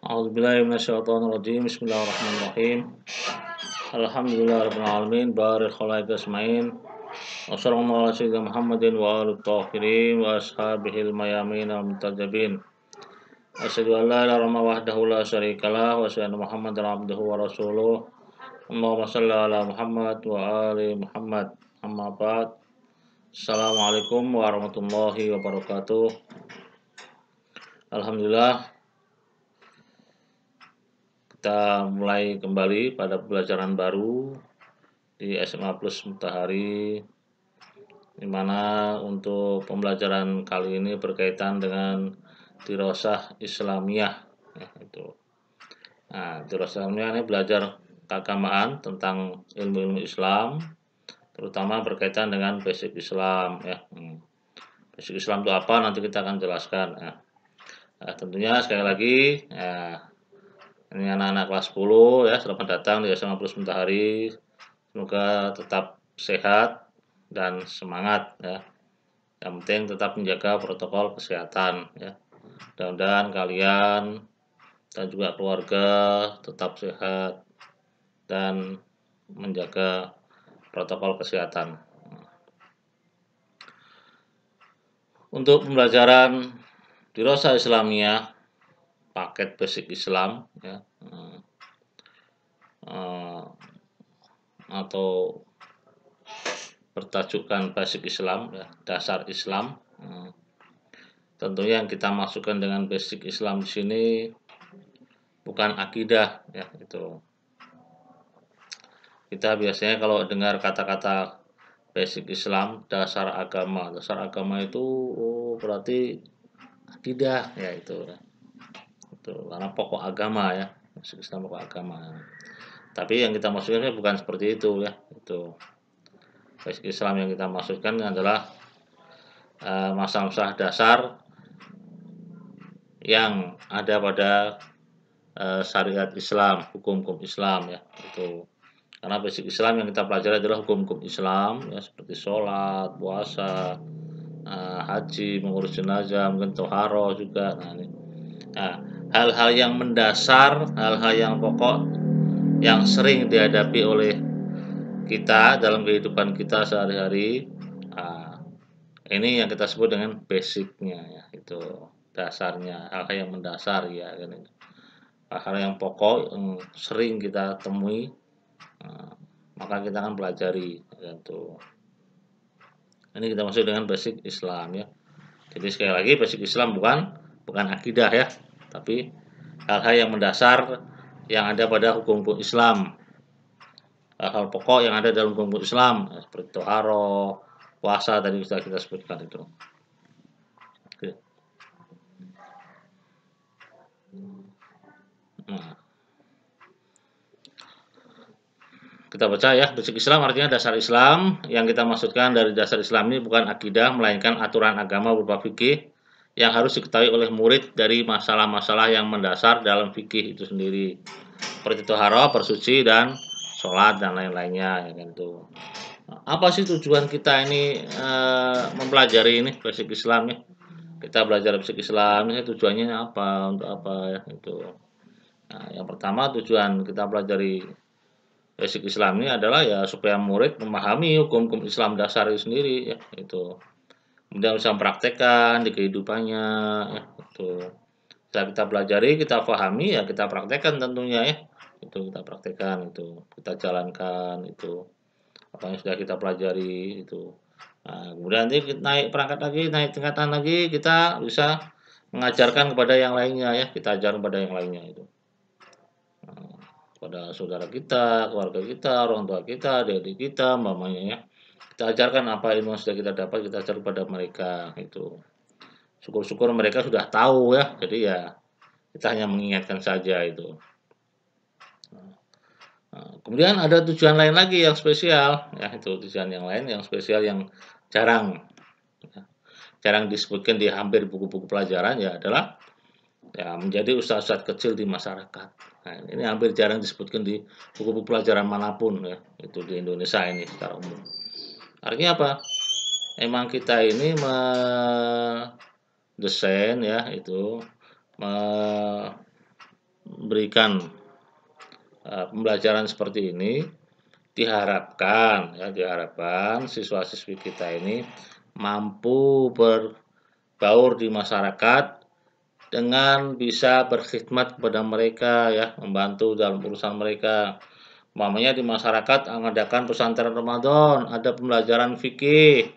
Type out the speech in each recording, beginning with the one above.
A'udzubillahi minasyaitonirrajim. Bismillahirrahmanirrahim. Alhamdulillahirabbil alamin, baril khalaiqi ajmain. Wassallallahu ala sayyidina Muhammadin wa alihi tahirin wa ashabihil mayamin al muntajabin. Asyhadu an la ilaha illallah wahdahu la syarikalah wa asyhadu anna Muhammadan abduhu wa rasuluh. Allahumma shalli ala Muhammad wa ali Muhammad. Amma ba'd. Assalamualaikum warahmatullahi wabarakatuh. Alhamdulillah, kita mulai kembali pada pembelajaran baru di SMA Plus Matahari, di mana untuk pembelajaran kali ini berkaitan dengan dirosah Islamiyah. Dirosah Islamiyah ini belajar keagamaan tentang ilmu-ilmu Islam, terutama berkaitan dengan basic Islam. Basic Islam itu apa? Nanti kita akan jelaskan. Tentunya sekali lagi, ini anak-anak kelas 10 ya, selamat datang di SMA Plus Matahari. Semoga tetap sehat dan semangat ya. Yang penting tetap menjaga protokol kesehatan ya. Mudah-mudahan kalian dan juga keluarga tetap sehat dan menjaga protokol kesehatan. Untuk pembelajaran dirosah Islamiyah paket basic Islam ya, atau bertajukan basic Islam ya, dasar Islam. Tentunya yang kita masukkan dengan basic Islam di sini bukan akidah ya, itu. Kita biasanya kalau dengar kata-kata basic Islam, dasar agama itu berarti akidah ya, itu karena pokok agama ya, basic Islam pokok agama. Tapi yang kita maksudkan bukan seperti itu ya. Itu basic Islam yang kita maksudkan adalah masalah-masalah dasar yang ada pada syariat Islam, hukum-hukum Islam ya. Itu karena basic Islam yang kita pelajari adalah hukum-hukum Islam ya, seperti sholat, puasa, haji, mengurus jenazah, mungkin toharoh juga. Hal-hal yang mendasar, hal-hal yang pokok yang sering dihadapi oleh kita dalam kehidupan kita sehari-hari, ini yang kita sebut dengan basicnya ya, itu dasarnya, hal-hal yang mendasar ya kan, hal-hal yang pokok yang sering kita temui, maka kita akan pelajari gitu. Ini kita maksud dengan basic Islam ya. Jadi sekali lagi, basic Islam bukan akidah ya, tapi hal-hal yang mendasar yang ada pada hukum-hukum Islam, hal-hal pokok yang ada dalam hukum Islam seperti toharoh, puasa tadi sudah kita sebutkan itu. Oke. Kita baca ya, basic Islam artinya dasar Islam. Yang kita maksudkan dari dasar Islam ini bukan akidah, melainkan aturan agama berupa fikih yang harus diketahui oleh murid dari masalah-masalah yang mendasar dalam fikih itu sendiri, seperti toharoh, bersuci, dan sholat dan lain-lainnya ya kan itu. Apa sih tujuan kita ini mempelajari ini basic Islam ya? Kita belajar basic Islam ini tujuannya apa, untuk apa ya itu. Yang pertama, tujuan kita pelajari basic Islam ini adalah ya supaya murid memahami hukum-hukum Islam dasar itu sendiri ya, itu. Kemudian bisa mempraktekkan di kehidupannya ya, itu. Setelah kita pelajari, kita pahami ya, kita praktekkan tentunya ya. Itu kita praktekkan, itu kita jalankan, itu apa yang sudah kita pelajari itu. Kemudian nanti kita naik perangkat lagi, naik tingkatan lagi, kita bisa mengajarkan kepada yang lainnya ya, kita ajar kepada yang lainnya itu. Pada saudara kita, keluarga kita, orang tua kita, adik-adik kita, mamanya ya. Kita ajarkan apa ilmu yang sudah kita dapat, kita ajar kepada mereka itu. Syukur-syukur mereka sudah tahu ya, jadi ya kita hanya mengingatkan saja itu. Kemudian ada tujuan lain lagi yang spesial ya, itu tujuan yang lain yang spesial yang jarang disebutkan di hampir buku-buku pelajaran ya, adalah ya menjadi ustadz-ustadz kecil di masyarakat. Nah, ini hampir jarang disebutkan di buku-buku pelajaran manapun ya, itu di Indonesia ini secara umum. Artinya apa? Emang kita ini mendesain ya, itu memberikan pembelajaran seperti ini, diharapkan siswa-siswi kita ini mampu berbaur di masyarakat dengan bisa berkhidmat kepada mereka ya, membantu dalam urusan mereka. Umpamanya di masyarakat mengadakan pesantren Ramadan, ada pembelajaran fikih,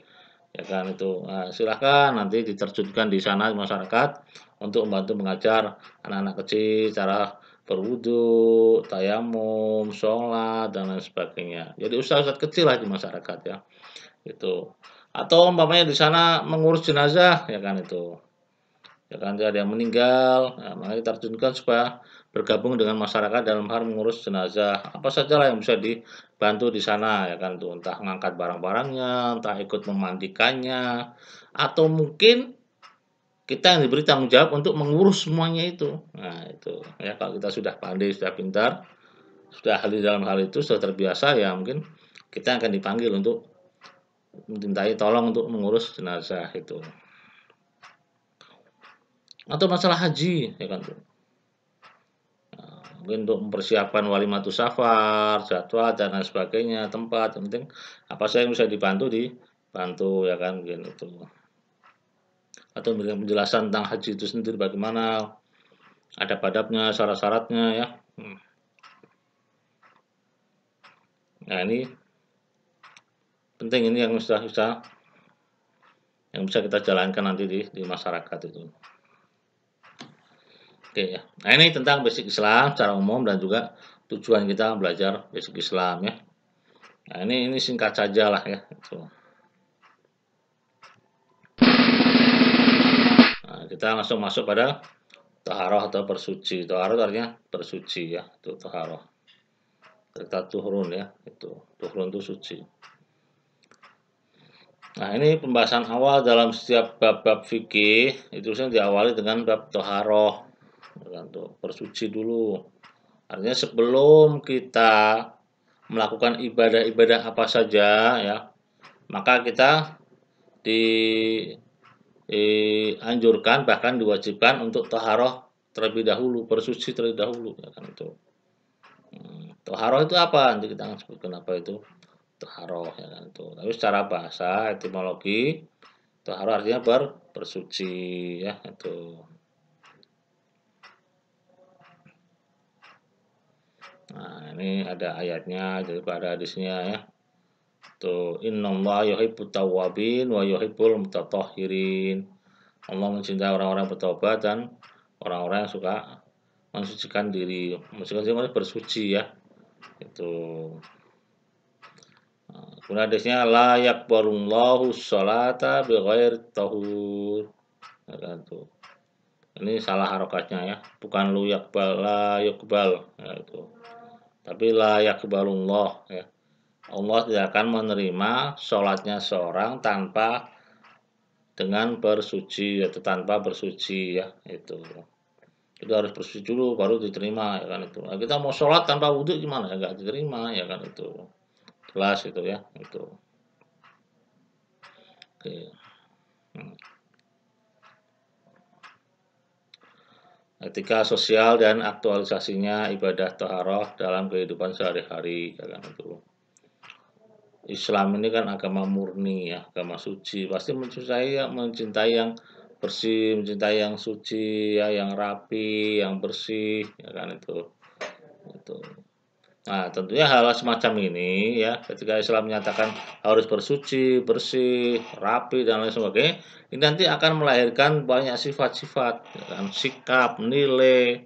ya kan itu. Nah, silahkan nanti diterjunkan di sana di masyarakat untuk membantu mengajar anak-anak kecil cara berwudu, tayamum, sholat dan lain sebagainya. Jadi ustaz-ustaz kecil lah di masyarakat ya, itu. Atau umpamanya di sana mengurus jenazah, ya kan itu. Ya kan ada yang meninggal, nah, maka diterjunkan supaya bergabung dengan masyarakat dalam hal mengurus jenazah. Apa saja lah yang bisa dibantu di sana, ya kan tuh, entah mengangkat barang-barangnya, entah ikut memandikannya, atau mungkin kita yang diberi tanggung jawab untuk mengurus semuanya itu. Nah, itu ya kalau kita sudah pandai, sudah pintar, sudah ahli dalam hal itu, sudah terbiasa ya mungkin kita akan dipanggil untuk dimintai tolong untuk mengurus jenazah itu. Atau masalah haji ya kan tuh. Nah, mungkin untuk mempersiapkan walimatus safar, jadwal dan lain sebagainya, tempat, yang penting apa saja yang bisa dibantu ya kan mungkin itu. Atau memberikan penjelasan tentang haji itu sendiri bagaimana, adab-adabnya, syarat-syaratnya ya. Nah, ini penting, ini yang bisa kita jalankan nanti di masyarakat itu. Oke ya. Nah, ini tentang basic Islam secara umum dan juga tujuan kita belajar basic Islam ya. Nah, ini singkat saja lah ya. Itu. Nah, kita langsung masuk pada taharah atau bersuci. Taharah artinya bersuci ya. Itu taharah. Kita tuhurun ya. Itu tuhurun itu suci. Nah, ini pembahasan awal dalam setiap bab-bab fikih itu diawali dengan bab taharah. Untuk bersuci dulu. Artinya sebelum kita melakukan ibadah-ibadah apa saja ya, maka kita dianjurkan bahkan diwajibkan untuk taharah terlebih dahulu, bersuci terlebih dahulu ya kan itu. Taharah itu apa? Nanti kita akan sebutkan apa itu taharah ya kan itu. Tapi secara bahasa etimologi taharah artinya bersuci ya itu. Nah, ini ada ayatnya, jadi ada hadisnya ya. Tuh, innallaha yuhibbut tawwabin wa yuhibbul mutatahhirin. Allah mencintai orang-orang bertobat dan orang-orang yang suka mensucikan diri. Mensucikan diri bersuci ya. Itu. Nah, kemudian hadisnya la yaqbalullahu sholata bighairi tahur. Ya kan tuh. Ini salah harokatnya ya, bukan lu yakbal, la yakbal ya itu. Tapi la yakbalullah ya. Allah tidak akan menerima sholatnya seorang tanpa dengan bersuci atau tanpa bersuci ya itu. Itu harus bersuci dulu baru diterima ya kan itu. Nah, kita mau sholat tanpa wudhu gimana ya, nggak diterima ya kan itu. Jelas itu ya itu. Oke. Etika sosial dan aktualisasinya ibadah taharah dalam kehidupan sehari-hari ya kan itu. Islam ini kan agama murni ya, agama suci. Pasti mencintai yang bersih, mencintai yang suci ya, yang rapi, yang bersih ya kan itu. Itu. Nah, tentunya hal semacam ini ya, ketika Islam menyatakan harus bersuci, bersih, rapi dan lain sebagainya, ini nanti akan melahirkan banyak sifat-sifat, ya kan, sikap, nilai,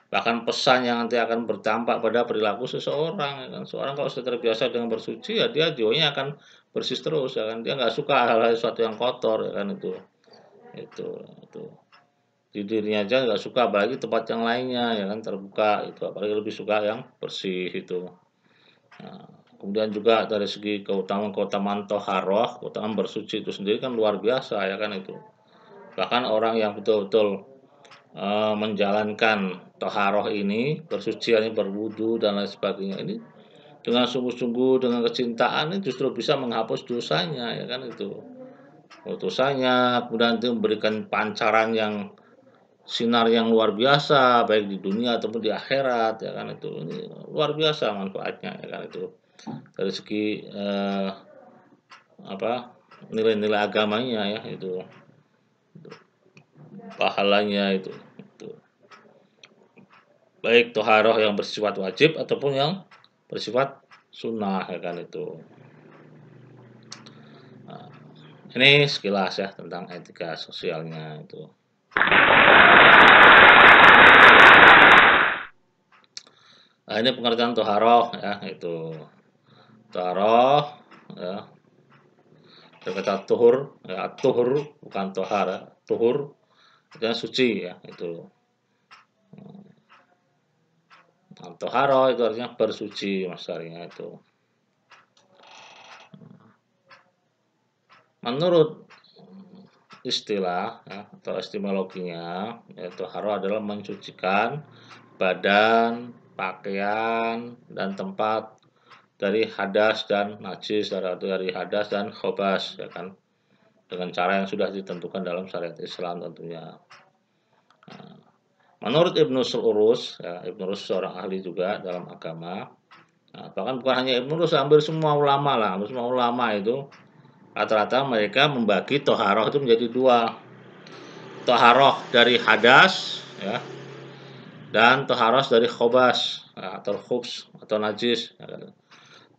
bahkan pesan yang nanti akan berdampak pada perilaku seseorang. Ya kan. Seorang kalau sudah terbiasa dengan bersuci, ya dia jiwanya akan bersih terus, ya kan. Dia nggak suka hal-hal sesuatu yang kotor, ya kan itu. Itu. Di dirinya aja nggak suka, apalagi tempat yang lainnya ya kan terbuka itu, apalagi lebih suka yang bersih itu. Nah, kemudian juga dari segi keutamaan toharoh, keutamaan bersuci itu sendiri kan luar biasa ya kan itu. Bahkan orang yang betul-betul menjalankan toharoh ini, bersuci ini berwudu dan lain sebagainya ini dengan sungguh-sungguh dengan kecintaan ini justru bisa menghapus dosanya ya kan itu. Dosanya kemudian itu memberikan pancaran yang sinar yang luar biasa baik di dunia ataupun di akhirat, ya kan itu. Ini luar biasa manfaatnya, ya kan itu. Dari segi apa nilai-nilai agamanya ya itu, pahalanya itu. Baik toharoh yang bersifat wajib ataupun yang bersifat sunnah, ya kan itu. Nah, ini sekilas ya tentang etika sosialnya itu. Nah, ini pengertian toharoh ya itu. Toharoh ya berkata tuhur ya, tuhur bukan tohar ya. Tuhur itu suci ya itu. Nah, toharoh itu artinya bersuci masarnya itu. Menurut istilah ya, atau etimologinya, yaitu haro adalah mensucikan badan, pakaian, dan tempat dari hadas dan najis, dari hadas dan khobas, ya kan, dengan cara yang sudah ditentukan dalam syariat Islam tentunya. Nah, menurut Ibnu Urus, ya, Ibnu Urus seorang ahli juga dalam agama. Nah, bahkan bukan hanya Ibnu Urus, hampir semua ulama lah, hampir semua ulama itu rata-rata mereka membagi toharoh itu menjadi dua, toharoh dari hadas ya, dan toharoh dari khobas ya, atau khubs atau najis ya.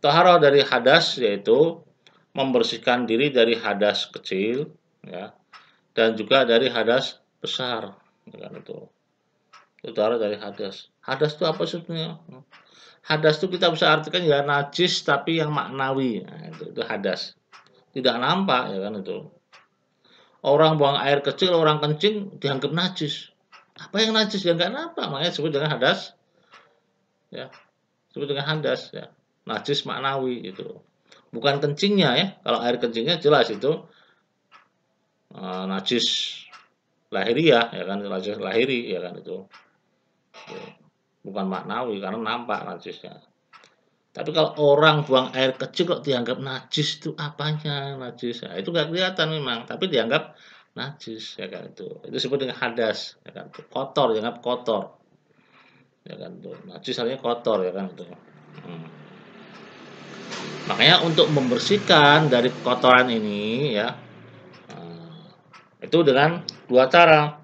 Toharoh dari hadas yaitu membersihkan diri dari hadas kecil ya, dan juga dari hadas besar ya kan itu toharoh dari hadas. Hadas itu apa sebetulnya? Hadas itu kita bisa artikan ya najis tapi yang maknawi, nah, itu hadas, tidak nampak ya kan itu. Orang buang air kecil, orang kencing dianggap najis. Apa yang najis? Ya nggak nampak, makanya disebut dengan hadas. Ya, disebut dengan hadas. Ya, najis maknawi itu. Bukan kencingnya ya. Kalau air kencingnya jelas itu najis lahiriah ya kan, najis lahiri ya kan itu. Bukan maknawi karena nampak najisnya. Tapi kalau orang buang air kecil kok dianggap najis, itu apanya najis? Nah, itu nggak kelihatan memang, tapi dianggap najis ya kan itu. Itu disebut dengan hadas ya kan. Kotor, dianggap kotor. Ya kan itu. Najis artinya kotor ya kan itu. Hmm. Makanya untuk membersihkan dari kotoran ini ya, itu dengan dua cara.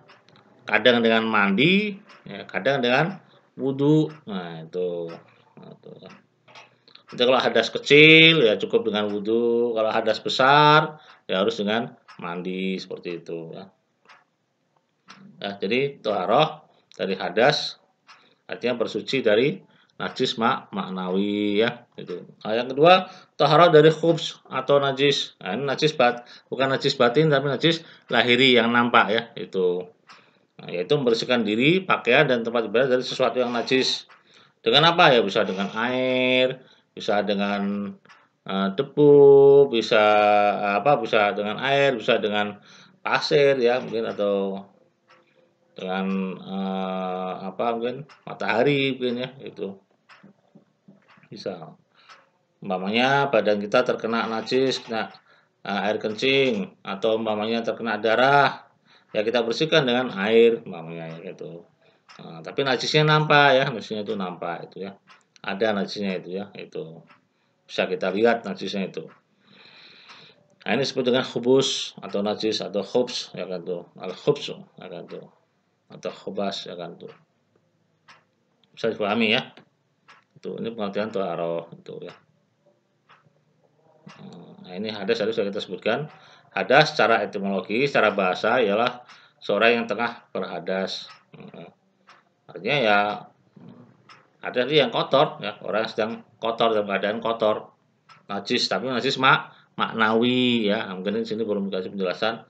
Kadang dengan mandi, ya, kadang dengan wudhu. Nah itu. Nah, itu. Jadi kalau hadas kecil ya cukup dengan wudhu, kalau hadas besar ya harus dengan mandi seperti itu ya. Nah, jadi toharoh dari hadas artinya bersuci dari najis maknawi ya itu. Nah, yang kedua toharoh dari khubs atau najis. Nah, ini najis bukan najis batin tapi najis lahiri yang nampak ya itu. Nah, yaitu membersihkan diri, pakaian dan tempat ibadah dari sesuatu yang najis. Dengan apa ya? Bisa dengan air, bisa dengan debu, bisa bisa dengan air, bisa dengan pasir ya mungkin, atau dengan mungkin matahari mungkin ya itu bisa. Umpamanya badan kita terkena najis, kena air kencing, atau umpamanya terkena darah, ya kita bersihkan dengan air umpamanya gitu. Tapi najisnya nampak ya, najisnya itu nampak itu ya. Ada najisnya itu ya, itu bisa kita lihat najisnya itu. Nah, ini disebut dengan khubus atau najis atau khubs ya kan tuh. Al khubs ya kan tuh. Atau khubas ya kan tuh. Bisa dipahami ya. Itu ini pengertian toharoh itu ya. Nah, ini hadas tadi sudah kita sebutkan. Hadas secara etimologi, secara bahasa ialah seorang yang tengah berhadas. Artinya ya ada yang kotor ya, orang yang sedang kotor dalam keadaan kotor. Najis, tapi najis maknawi ya. Mungkin di sini belum dikasih penjelasan.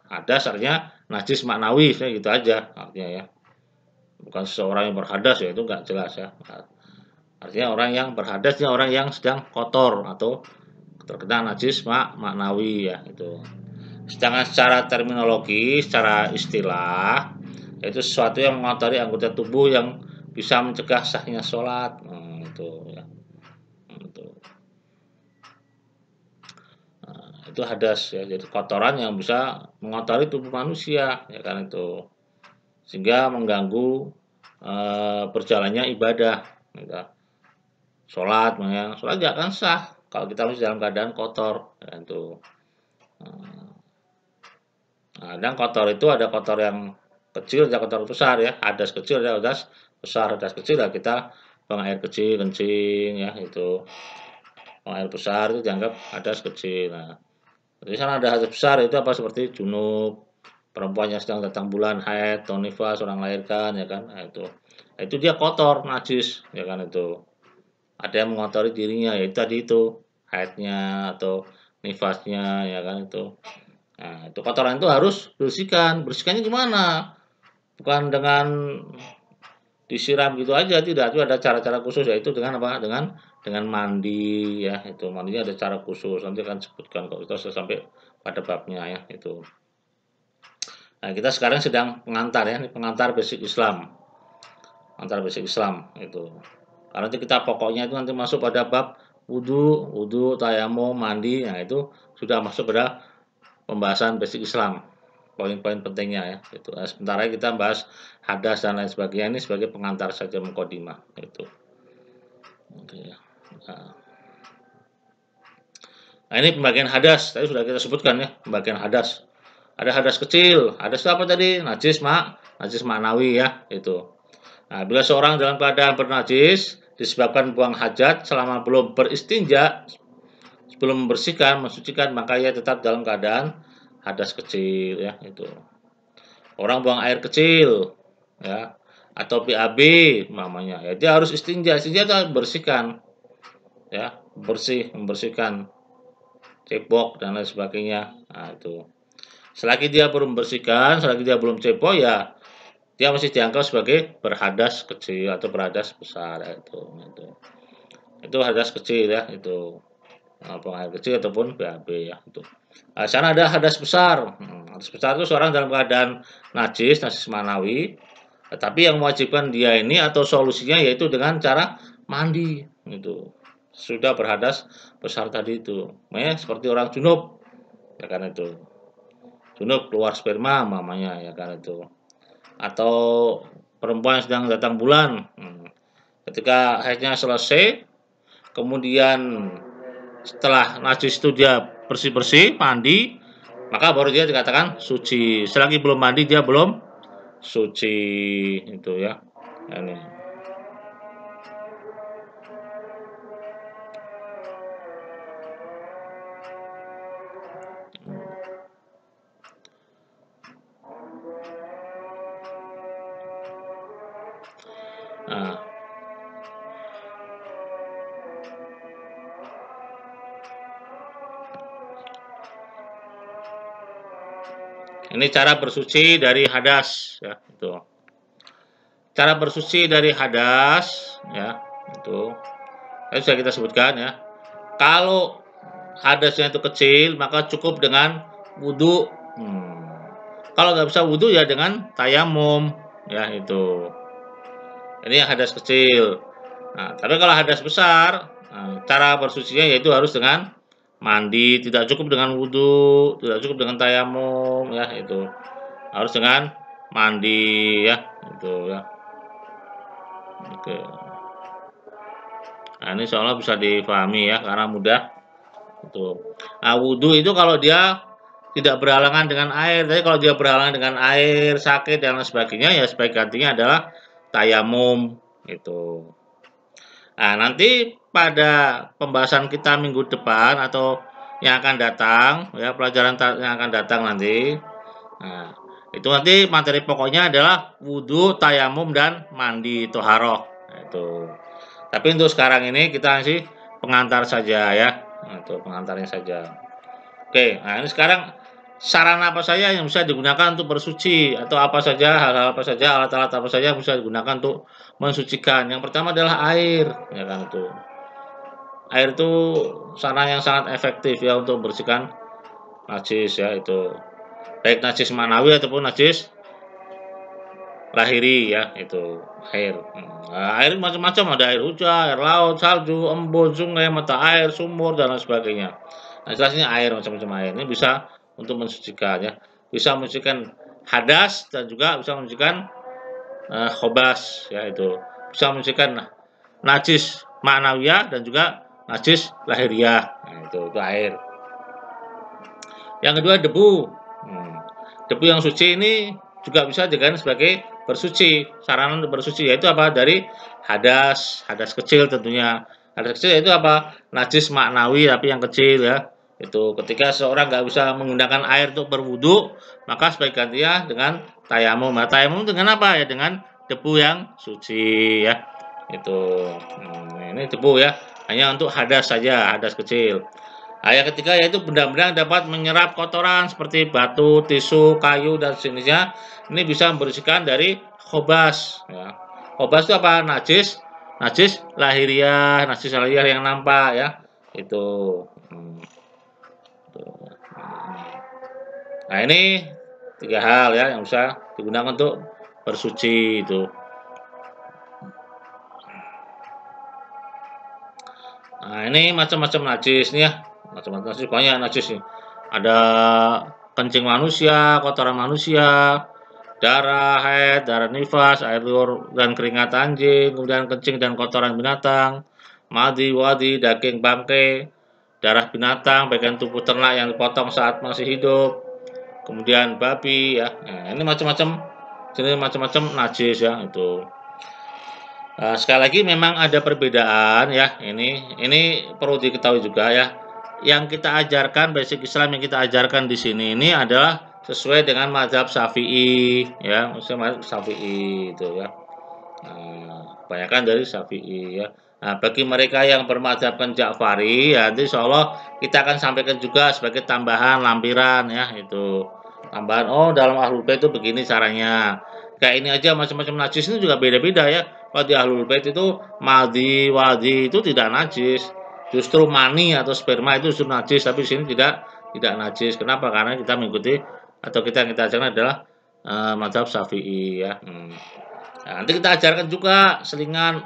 Hadas artinya najis maknawi, saya gitu aja artinya ya. Bukan seseorang yang berhadas ya, itu nggak jelas ya. Artinya orang yang berhadasnya orang yang sedang kotor atau terkena najis maknawi ya itu. Sedangkan secara terminologi, secara istilah, yaitu sesuatu yang mengotori anggota tubuh yang bisa mencegah sahnya sholat. Itu ya. Itu. Itu hadas ya, jadi kotoran yang bisa mengotori tubuh manusia ya kan itu. sehingga mengganggu berjalannya ibadah. Gitu. Sholat nggak akan sah kalau kita masih dalam keadaan kotor. Ya, itu. Nah, dan kotor itu ada kotor yang kecil, ada kotor besar ya. Hadas kecil, ada hadas besar. Hadas kecil ya kita buang air kecil, kencing ya itu. Buang air besar itu dianggap hadas kecil. Nah, di sana ada hadas besar itu apa seperti junub, perempuan yang sedang datang bulan haid, atau nifas, orang melahirkan ya kan. Nah, itu. Nah, itu dia kotor, najis ya kan itu. Ada yang mengotori dirinya ya tadi itu haidnya atau nifasnya ya kan itu. Nah, itu kotoran itu harus bersihkan. Bersihkannya gimana? Bukan dengan disiram gitu aja, tidak. Itu ada cara-cara khusus yaitu dengan apa? Dengan mandi ya. Itu mandinya ada cara khusus. Nanti akan sebutkan kalau kita sudah sampai pada babnya ya itu. Nah, kita sekarang sedang pengantar ya, ini pengantar basic Islam. Pengantar basic Islam itu. Karena nanti kita pokoknya itu nanti masuk pada bab wudhu, tayamum, mandi. Nah, itu sudah masuk pada pembahasan basic Islam, poin-poin pentingnya ya. Itu. Nah, sementara kita bahas hadas dan lain sebagainya ini sebagai pengantar saja mukadimah itu. Oke ya. Nah, ini pembagian hadas. Tadi sudah kita sebutkan ya, pembagian hadas. Ada hadas kecil. Hadas itu apa tadi? Najis maknawi ya, itu. Nah, bila seorang dalam keadaan bernajis disebabkan buang hajat selama belum beristinja, sebelum membersihkan, mensucikan, maka ia tetap dalam keadaan hadas kecil ya itu. Orang buang air kecil ya atau BAB namanya ya dia harus istinja itu bersihkan ya membersihkan cebok dan lain sebagainya. Nah, itu selagi dia belum bersihkan, selagi dia belum cebok ya dia masih dianggap sebagai berhadas kecil atau berhadas besar ya, itu hadas kecil ya itu. Buang air kecil ataupun BAB ya itu. Nah, sana ada hadas besar. Hadas besar itu seorang dalam keadaan najis manawi, tetapi yang mewajibkan dia ini atau solusinya yaitu dengan cara mandi itu. Sudah berhadas besar tadi itu. Seperti orang junub ya kan itu. Junub keluar sperma mamanya ya kan itu. Atau perempuan yang sedang datang bulan. Ketika haidnya selesai kemudian setelah najis itu dia bersih-bersih, mandi, maka baru dia dikatakan suci. Selagi belum mandi dia belum suci itu ya. Ini. Nah, ini cara bersuci dari hadas ya itu. Cara bersuci dari hadas ya itu. Tadi sudah kita sebutkan ya. Kalau hadasnya itu kecil maka cukup dengan wudhu. Kalau nggak bisa wudhu ya dengan tayamum ya itu. Ini yang hadas kecil. Nah, tapi kalau hadas besar, cara bersucinya yaitu harus dengan mandi, tidak cukup dengan wudhu, tidak cukup dengan tayamum, ya itu harus dengan mandi, ya itu ya. Oke. Nah, ini insya Allah bisa dipahami ya, karena mudah. Itu. Nah, wudhu itu kalau dia tidak berhalangan dengan air, tapi kalau dia berhalangan dengan air, sakit dan lain sebagainya, ya sebaik gantinya adalah tayamum itu. Nah, nanti pada pembahasan kita minggu depan atau yang akan datang, ya pelajaran yang akan datang nanti. Nah, itu nanti materi pokoknya adalah wudhu, tayamum, dan mandi toharoh. Nah, itu. Tapi untuk sekarang ini kita masih pengantar saja ya. Nah, itu pengantarnya saja. Oke, nah ini sekarang sarana apa saja yang bisa digunakan untuk bersuci atau apa saja hal-hal apa saja alat-alat apa saja yang bisa digunakan untuk mensucikan. Yang pertama adalah air, ya kan itu. Air itu sarana yang sangat efektif ya untuk membersihkan najis ya itu. Baik najis manawi ataupun najis lahiri ya itu air. Nah, air macam-macam ada air hujan, air laut, salju, embun, sungai, mata air, sumur dan lain sebagainya. Nah, jelasnya air macam-macam air ini bisa untuk mensucikan ya. Bisa mensucikan hadas dan juga bisa mensucikan khobas, ya itu bisa mensucikan najis ma'nawiyah dan juga najis lahiriah. Nah, itu air. Yang kedua debu. Debu yang suci ini juga bisa dijadikan sebagai bersuci, sarana untuk bersuci, yaitu apa? Dari hadas kecil tentunya. Hadas kecil itu apa? Najis maknawi tapi yang kecil ya. Itu ketika seorang nggak bisa menggunakan air untuk berwudu, maka sebaik gantinya dengan tayamum. Nah, tayamum dengan apa ya? Dengan debu yang suci ya. Itu. Ini debu ya. Hanya untuk hadas saja, hadas kecil. Yang ketiga yaitu benda-benda yang dapat menyerap kotoran seperti batu, tisu, kayu, dan sejenisnya. Ini bisa membersihkan dari khobas. Ya. Khobas itu apa? Najis lahiriah yang nampak ya. Itu. Nah ini 3 hal ya yang bisa digunakan untuk bersuci itu. Nah ini macam-macam najis nih ya. Macam-macam najis, banyak najis nih. Ada kencing manusia, kotoran manusia, darah haid, darah nifas, air liur dan keringat anjing, kemudian kencing dan kotoran binatang, madi, wadi, daging bangkai, darah binatang, bagian tubuh ternak yang dipotong saat masih hidup, kemudian babi ya. Nah, ini macam-macam jenis macam-macam najis ya itu. Sekali lagi memang ada perbedaan ya. Ini perlu diketahui juga ya. Yang kita ajarkan basic Islam yang kita ajarkan di sini ini adalah sesuai dengan mazhab Syafi'i ya, mazhab Syafi'i itu ya. Kebanyakan dari Syafi'i ya. Nah, bagi mereka yang bermadzhabkan Ja'fari ya nanti insyaallah kita akan sampaikan juga sebagai tambahan lampiran ya itu. Tambahan dalam Ahlul Bait itu begini caranya. Kayak ini aja macam-macam najis ini juga beda-beda ya. Kalau di Ahlul Bait itu madhi, wadi itu tidak najis. Justru mani atau sperma itu justru najis, tapi di sini tidak najis. Kenapa? Karena kita mengikuti atau kita yang kita ajarkan adalah mazhab Syafi'i ya. Nah, nanti kita ajarkan juga selingan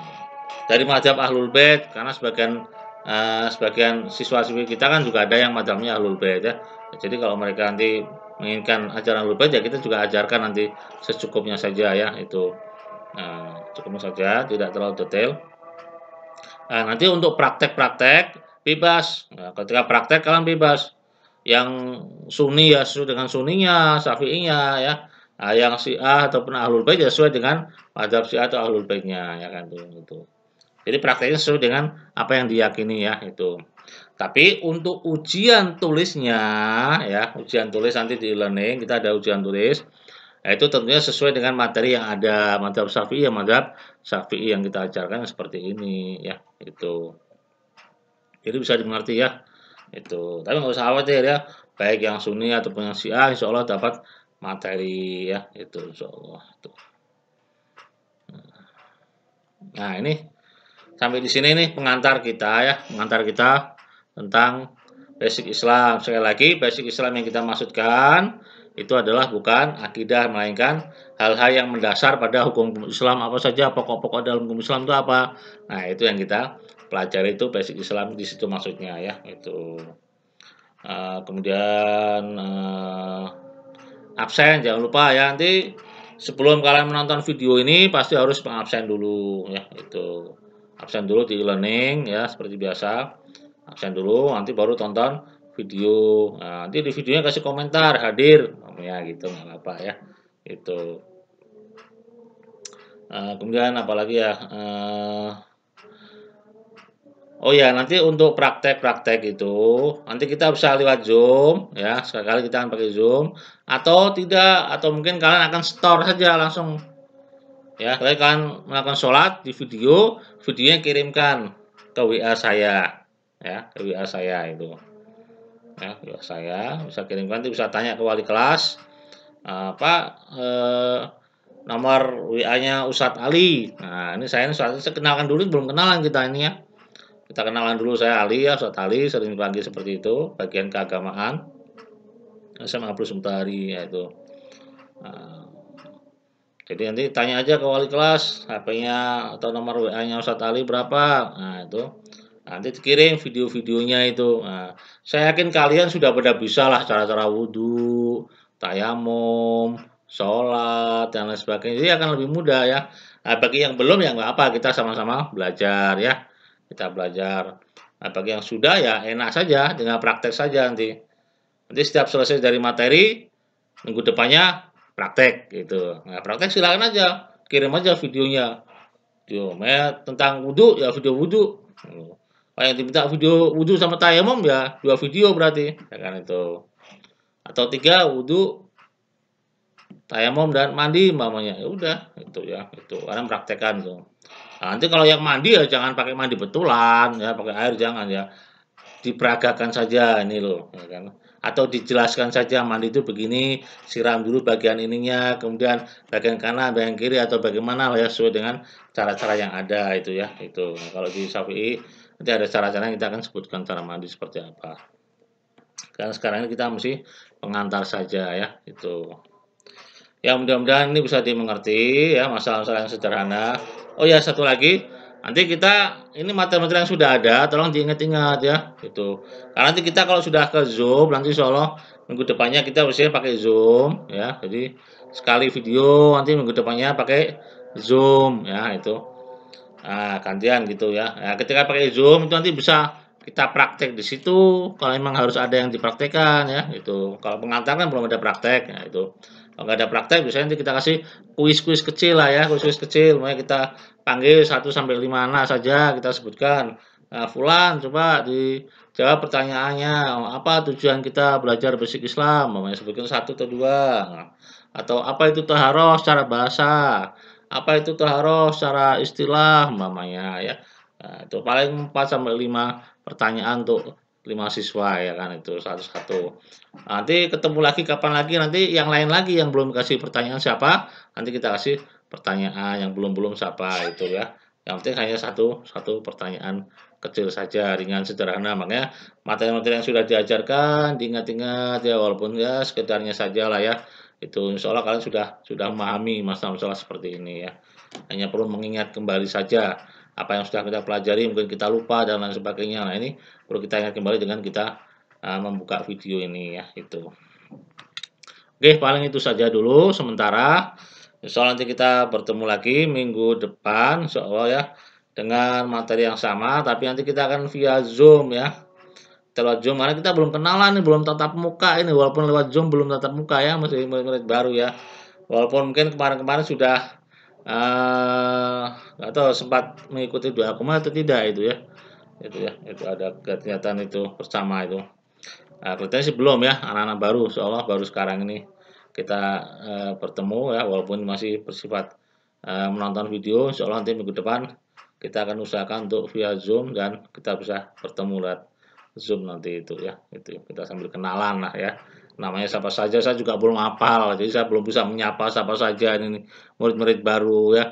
dari mazhab Ahlul Bait karena sebagian siswa-siswi kita kan juga ada yang mazhabnya Ahlul Bait ya. Jadi kalau mereka nanti menginginkan ajaran Ahlul Bait ya kita juga ajarkan nanti secukupnya saja ya itu. Cukupnya saja, tidak terlalu detail. Nanti untuk praktek-praktek bebas. Nah, ketika praktek kalian bebas. Yang Sunni ya sesuai dengan Sunninya, Syafi'inya ya. Yang Syiah ataupun Ahlul Bait ya sesuai dengan mazhab Syiah atau Ahlul Baitnya ya kan itu. Jadi prakteknya sesuai dengan apa yang diyakini ya itu. Tapi untuk ujian tulisnya ya, ujian tulis nanti di e-learning kita ada ujian tulis. Itu tentunya sesuai dengan materi yang ada. Mazhab Syafi'i ya mazhab Syafi'i yang kita ajarkan seperti ini ya, itu. Jadi bisa dimengerti ya. Itu. Tapi nggak usah khawatir ya, baik yang Sunni ataupun yang Syiah insyaallah dapat materi ya, itu insyaallah tuh. Nah, ini sampai di sini nih pengantar kita ya, pengantar kita tentang basic Islam. Sekali lagi, basic Islam yang kita maksudkan itu adalah bukan akidah melainkan hal-hal yang mendasar pada hukum Islam apa saja, pokok-pokok dalam hukum Islam itu apa. Nah, itu yang kita pelajari itu basic Islam di situ maksudnya ya, itu. Kemudian absen jangan lupa ya, nanti sebelum kalian menonton video ini pasti harus mengabsen dulu ya, itu. Absen dulu di e-learning ya seperti biasa. Absen dulu nanti baru tonton video. Nah, nanti di videonya kasih komentar hadir ya gitu nggak apa-apa ya. Itu. Kemudian apalagi ya? Oh ya, nanti untuk praktek-praktek itu, nanti kita bisa lewat Zoom, ya. Sekali-kali kita akan pakai Zoom, atau tidak, atau mungkin kalian akan store saja langsung, ya. Kalian akan melakukan sholat di video, videonya kirimkan ke WA saya, ya, ke WA saya itu, ya, WA saya bisa kirimkan, nanti bisa tanya ke wali kelas, Pak, nomor WA-nya Ustadz Ali. Nah, ini saya kenalkan dulu, belum kenalan kita ini ya. Kita kenalan dulu, saya Ali ya, Ustadz Ali, sering dipanggil seperti itu, bagian keagamaan. Saya Abdul Sumtari ya itu. Jadi nanti tanya aja ke wali kelas, HP-nya atau nomor WA-nya Ustadz Ali berapa. Nah, itu. Nanti dikirim video-videonya itu. Nah, saya yakin kalian sudah pada bisa lah cara-cara wudhu, tayamum, sholat dan lain sebagainya. Jadi akan lebih mudah ya. Nah, bagi yang belum ya nggak apa, kita sama-sama belajar ya. Kita belajar. Nah, bagi yang sudah ya enak saja, tinggal praktek saja nanti. Nanti setiap selesai dari materi, minggu depannya praktek gitu. Nah, praktek silakan aja, kirim aja videonya. Video tentang wudhu ya video wudhu. Kalau yang diminta video wudhu sama tayamum ya 2 video berarti, ya kan itu. Atau 3 wudhu, tayamum dan mandi mamanya. Ya udah itu ya, itu karena praktekan tuh. Nah, nanti kalau yang mandi ya jangan pakai mandi betulan ya, pakai air jangan ya. Diperagakan saja ini loh, ya kan. Atau dijelaskan saja mandi itu begini, siram dulu bagian ininya, kemudian bagian kanan, bagian kiri atau bagaimana lah ya sesuai dengan cara-cara yang ada itu ya. Itu. Nah, kalau di Syafi'i nanti ada cara-cara yang kita akan sebutkan cara mandi seperti apa. Karena sekarang ini kita mesti pengantar saja ya, itu. Ya mudah-mudahan ini bisa dimengerti ya masalah-masalah yang sederhana. Oh ya satu lagi, nanti kita ini materi-materi yang sudah ada, tolong diingat-ingat ya, gitu. Karena nanti kita kalau sudah ke Zoom, nanti insyaallah minggu depannya kita biasanya pakai Zoom ya. Jadi sekali video, nanti minggu depannya pakai Zoom ya itu. Nah, gantian gitu ya. Nah, ketika pakai Zoom itu nanti bisa kita praktek di situ. Kalau memang harus ada yang dipraktekkan ya, itu. Kalau pengantar kan belum ada praktek, ya itu. Kalau nggak ada praktek, biasanya nanti kita kasih kuis-kuis kecil lah ya, kuis-kuis kecil. Makanya kita panggil 1 sampai 5 anak saja, kita sebutkan. Nah, Fulan, coba dijawab pertanyaannya. Apa tujuan kita belajar basic Islam? Namanya sebutkan 1 atau 2. Nah, atau apa itu taharah secara bahasa? Apa itu taharah secara istilah umpamanya ya. Nah, itu paling 4 sampai 5 pertanyaan untuk 5 siswa ya kan itu satu-satu. Nanti ketemu lagi kapan lagi nanti yang lain lagi yang belum kasih pertanyaan siapa, nanti kita kasih pertanyaan yang belum-belum siapa itu ya. Yang penting hanya satu pertanyaan kecil saja, ringan sederhana. Makanya materi-materi yang sudah diajarkan diingat-ingat ya walaupun ya sekedarnya saja lah ya. Itu insya Allah kalian sudah memahami masalah-masalah seperti ini ya. Hanya perlu mengingat kembali saja apa yang sudah kita pelajari, mungkin kita lupa dan lain sebagainya. Nah ini perlu kita ingat kembali dengan kita membuka video ini ya itu. Oke, paling itu saja dulu sementara. Insya Allah nanti kita bertemu lagi minggu depan, insya Allah ya, dengan materi yang sama, tapi nanti kita akan via Zoom ya. Lewat Zoom karena kita belum kenalan nih, belum tatap muka ini, walaupun lewat Zoom belum tatap muka ya, masih murid-murid baru ya. Walaupun mungkin kemarin-kemarin sudah nggak tahu sempat mengikuti doa Akuma atau tidak itu ya. Itu ada kegiatan itu bersama itu. Nah, kelihatannya sih belum ya, anak-anak baru, seolah baru sekarang ini kita bertemu ya, walaupun masih bersifat menonton video, insyaallah nanti minggu depan kita akan usahakan untuk via Zoom dan kita bisa bertemu lewat Zoom nanti itu ya, itu kita sambil kenalan lah ya. Namanya siapa saja saya juga belum hafal, jadi saya belum bisa menyapa siapa saja ini murid-murid baru ya.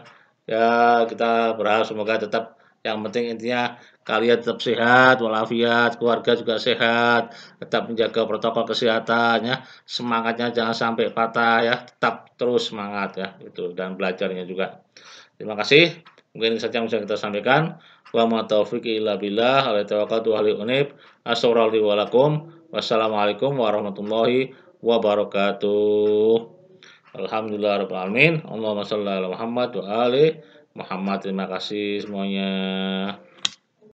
Ya kita berharap semoga tetap yang penting intinya kalian tetap sehat walafiat, keluarga juga sehat, tetap menjaga protokol kesehatan ya. Semangatnya jangan sampai patah ya, tetap terus semangat ya itu dan belajarnya juga. Terima kasih. Mungkin ini saja yang bisa kita sampaikan. Wa ma taufiq illa billah, alaihi tawakkaltu wa alaihi unib. Wassalamualaikum warahmatullahi wabarakatuh. Alhamdulillah rabbil alamin. Allahumma shalli ala Muhammad wa ali Muhammad. Terima kasih semuanya.